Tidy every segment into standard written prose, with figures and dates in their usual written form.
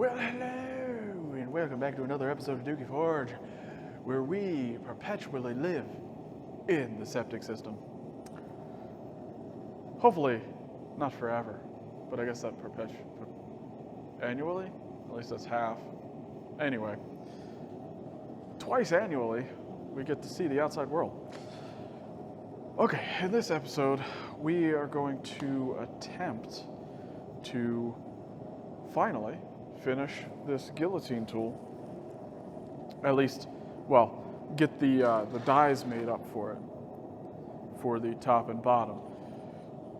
Well, hello, and welcome back to another episode of Dookie Forge, where we perpetually live in the septic system. Hopefully, not forever, but I guess that annually? At least that's half. Anyway, twice annually, we get to see the outside world. Okay, in this episode, we are going to attempt to finally finish this guillotine tool. At least, well, get the dies made up for it, for the top and bottom.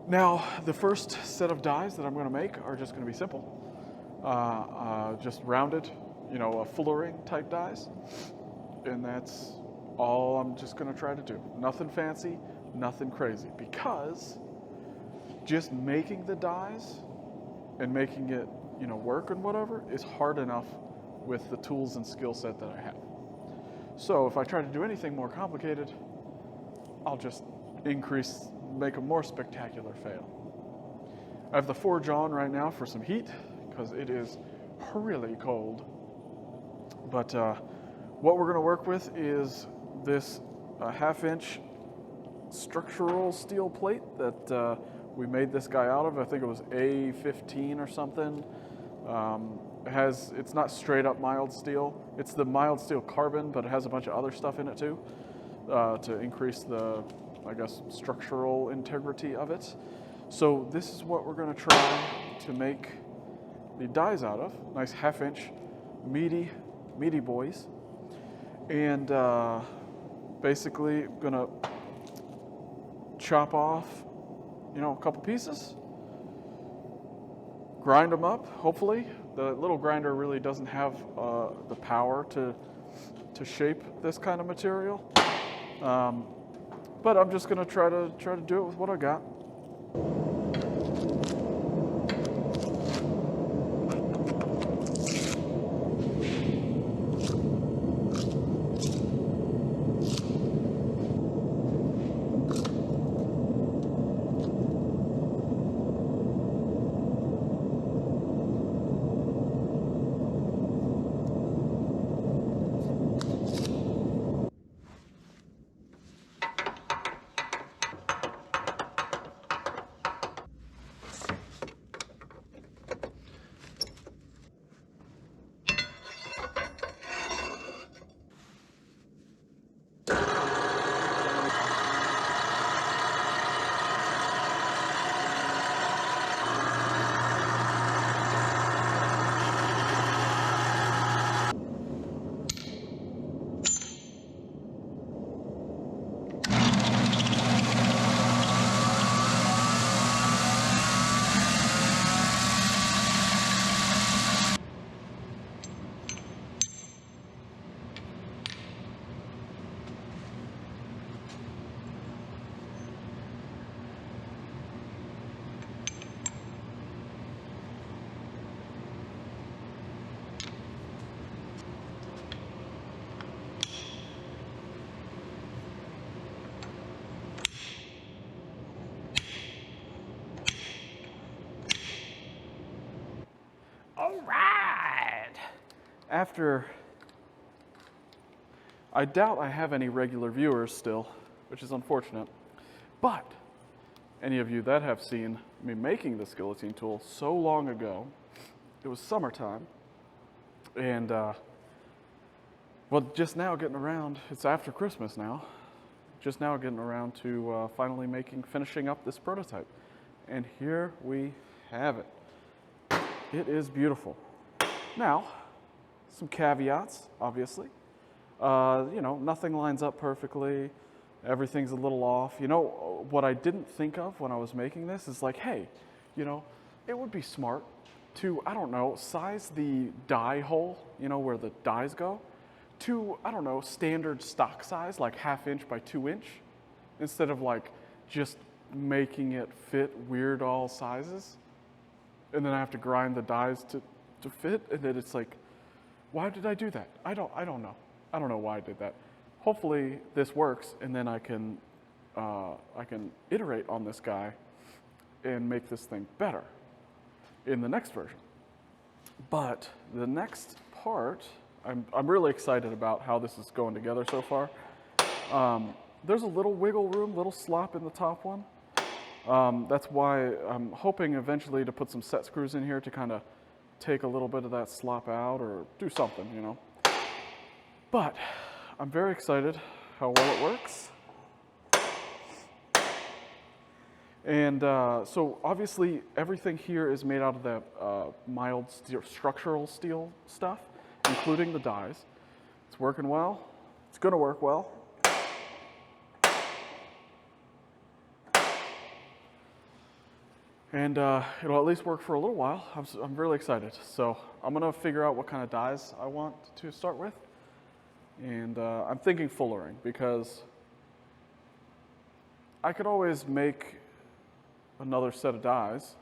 Now, the first set of dies that I'm going to make are just going to be simple, just rounded, fullering type dies, and that's all I'm just going to try to do. Nothing fancy, nothing crazy, because just making the dies and making it work and whatever is hard enough with the tools and skill set that I have. So if I try to do anything more complicated, I'll just make a more spectacular fail. I have the forge on right now for some heat because it is really cold. But what we're going to work with is this half-inch structural steel plate that we made this guy out of. I think it was A15 or something. It's not straight up mild steel. It's the mild steel carbon, but it has a bunch of other stuff in it too to increase the, structural integrity of it. So this is what we're going to try to make the dies out of. Nice half-inch, meaty boys. And basically going to chop off, a couple pieces. Grind them up, hopefully. The little grinder really doesn't have the power to shape this kind of material. But I'm just gonna try to do it with what I got. All right. I doubt I have any regular viewers still, which is unfortunate. But any of you that have seen me making this guillotine tool so long ago, it was summertime, and just now getting around, it's after Christmas now, just now getting around to finally finishing up this prototype. And here we have it. It is beautiful. Now, some caveats, obviously. Nothing lines up perfectly. Everything's a little off. What I didn't think of when I was making this is like, hey, it would be smart to, size the die hole, where the dies go, to, standard stock size, like 1/2 inch by 2 inch, instead of just making it fit weird all sizes. And then I have to grind the dies to fit, and then it's like, why did I do that? I don't know. I don't know why I did that. Hopefully this works, and then I can iterate on this guy and make this thing better in the next version. But the next part, I'm really excited about how this is going together so far. There's a little wiggle room, little slop in the top one. That's why I'm hoping eventually to put some set screws in here to kind of take a little bit of that slop out or do something, you know. But I'm very excited how well it works. And so obviously everything here is made out of the mild structural steel stuff, including the dies. It's working well. It's going to work well. And it'll at least work for a little while. I'm really excited. So I'm going to figure out what kind of dies I want to start with. And I'm thinking fullering because I could always make another set of dies,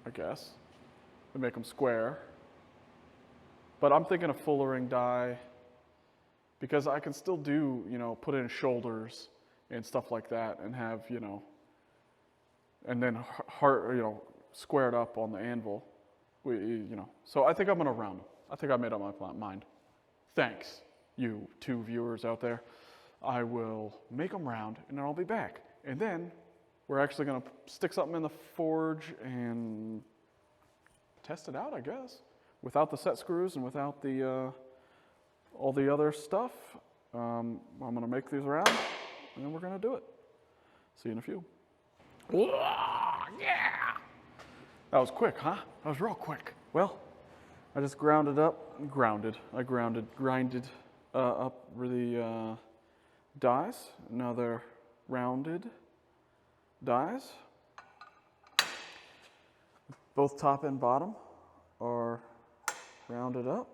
I guess, and make them square. But I'm thinking a fullering die because I can still do, you know, put in shoulders and stuff like that and have, you know, and then square it up on the anvil, you know. So I think I'm gonna round them. I think I made up my mind. Thanks, you 2 viewers out there. I will make them round and then I'll be back. And then we're actually gonna stick something in the forge and test it out, I guess. Without the set screws and without the all the other stuff. I'm gonna make these round and then we're gonna do it. See you in a few. Yeah! That was quick, huh? That was real quick. Well, I just grinded up the dies. Now they're rounded dies. Both top and bottom are rounded up.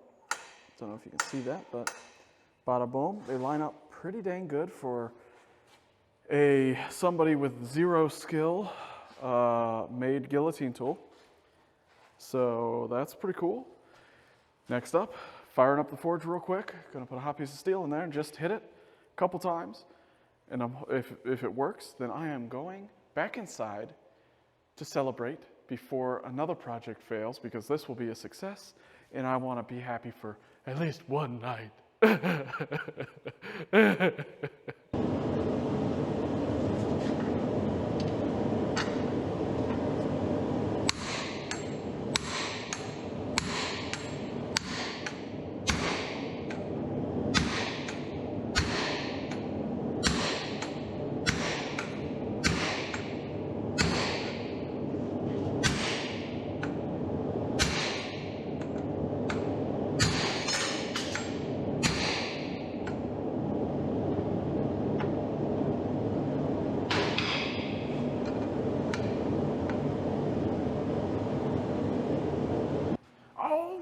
Don't know if you can see that, but bada boom. They line up pretty dang good for somebody with 0 skill made guillotine tool. So that's pretty cool. Next up, firing up the forge real quick. Gonna put a hot piece of steel in there and just hit it a couple times. And if it works, then I am going back inside to celebrate before another project fails, because this will be a success and I want to be happy for at least one night.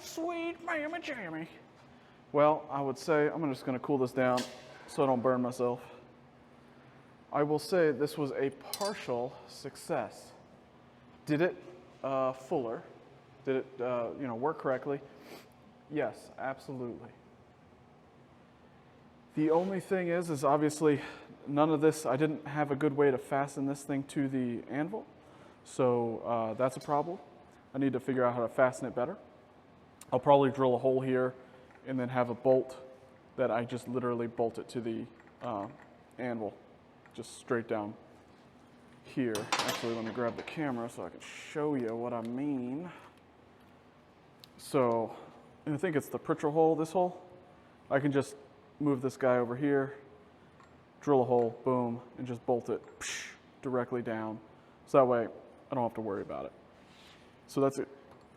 Sweet mamma jammy. Well, I would say I'm just going to cool this down so I don't burn myself. I will say this was a partial success. Did it fuller? Did it work correctly? Yes, absolutely. The only thing is obviously none of this, I didn't have a good way to fasten this thing to the anvil. So that's a problem. I need to figure out how to fasten it better. I'll probably drill a hole here and then have a bolt that I just literally bolt it to the anvil, just straight down here. Actually, let me grab the camera so I can show you what I mean. So, I think it's the Pritchard hole, this hole. I can just move this guy over here, drill a hole, boom, and just bolt it directly down. So that way I don't have to worry about it. So that's it.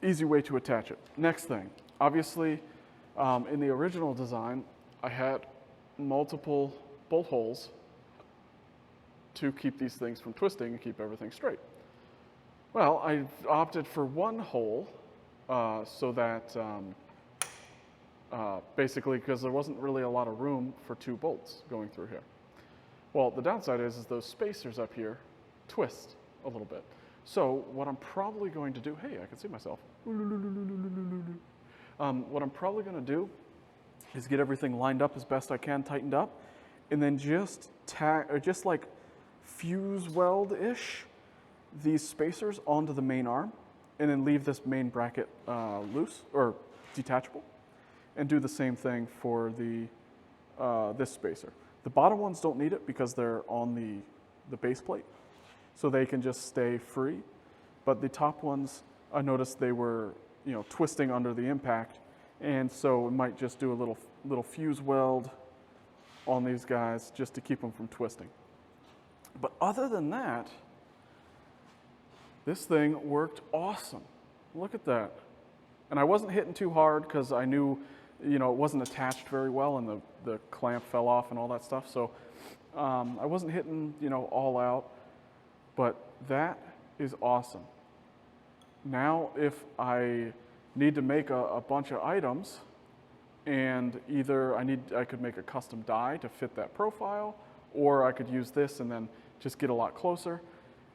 Easy way to attach it. Next thing, obviously, in the original design, I had multiple bolt holes to keep these things from twisting and keep everything straight. Well, I opted for one hole so that basically because there wasn't really a lot of room for 2 bolts going through here. Well, the downside is those spacers up here twist a little bit. So what I'm probably going to do, hey, I can see myself. What I'm probably going to do is get everything lined up as best I can, tightened up, and then just fuse weld-ish these spacers onto the main arm, and then leave this main bracket loose or detachable, and do the same thing for the this spacer. The bottom ones don't need it because they're on the base plate, so they can just stay free. But the top ones, I noticed they were, you know, twisting under the impact, and so we might just do a little fuse weld on these guys just to keep them from twisting. But other than that, this thing worked awesome. Look at that. And I wasn't hitting too hard because I knew, you know, it wasn't attached very well and the clamp fell off and all that stuff. So I wasn't hitting, you know, all out, but that is awesome. Now, if I need to make a bunch of items, and either I could make a custom die to fit that profile, or I could use this and then just get a lot closer.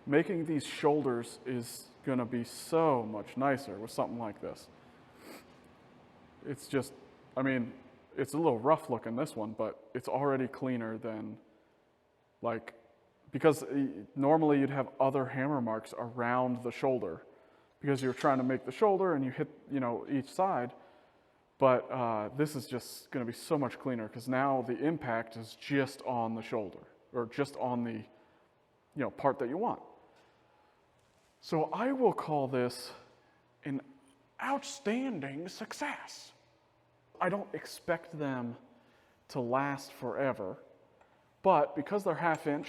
Making these shoulders is gonna be so much nicer with something like this. It's just, I mean, it's a little rough looking, this one, but it's already cleaner than, like, because normally you'd have other hammer marks around the shoulder because you're trying to make the shoulder and you hit, you know, each side. But this is just going to be so much cleaner because now the impact is just on the shoulder or just on the, you know, part that you want. So I will call this an outstanding success. I don't expect them to last forever, but because they're 1/2 inch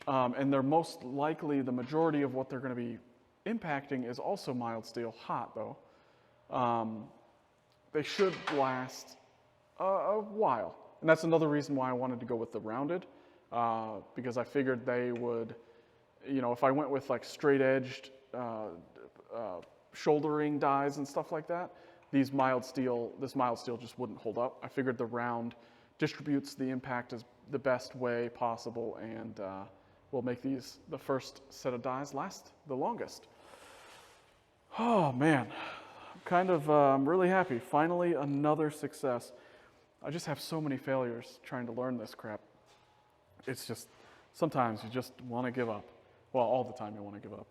and they're most likely the majority of what they're going to be impacting is also mild steel, hot though. They should last a while. And that's another reason why I wanted to go with the rounded, because I figured they would, you know, if I went with like straight edged shouldering dies and stuff like that, this mild steel just wouldn't hold up. I figured the round distributes the impact as the best way possible, and will make the first set of dies last the longest. Oh man. Kind of, I'm really happy. Finally, another success. I just have so many failures trying to learn this crap. It's just, sometimes you just want to give up. Well, all the time you want to give up.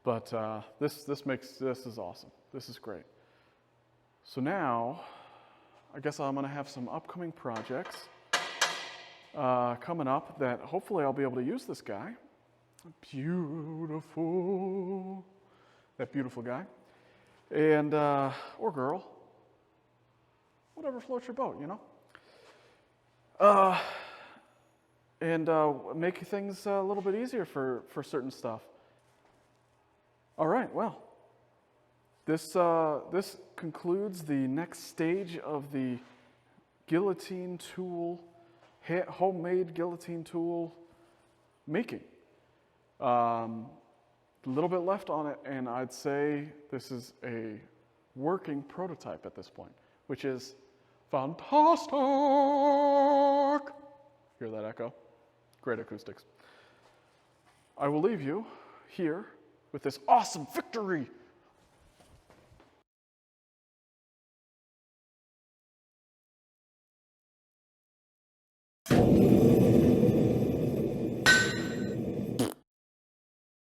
But this is awesome. This is great. So now, I guess I'm going to have some upcoming projects coming up that hopefully I'll be able to use this guy. Beautiful. That beautiful guy. And, or girl, whatever floats your boat, you know? And make things a little bit easier for certain stuff. All right, well, this concludes the next stage of the guillotine tool, homemade guillotine tool making. A little bit left on it, and I'd say this is a working prototype at this point, which is fantastic. Hear that echo? Great acoustics. I will leave you here with this awesome victory.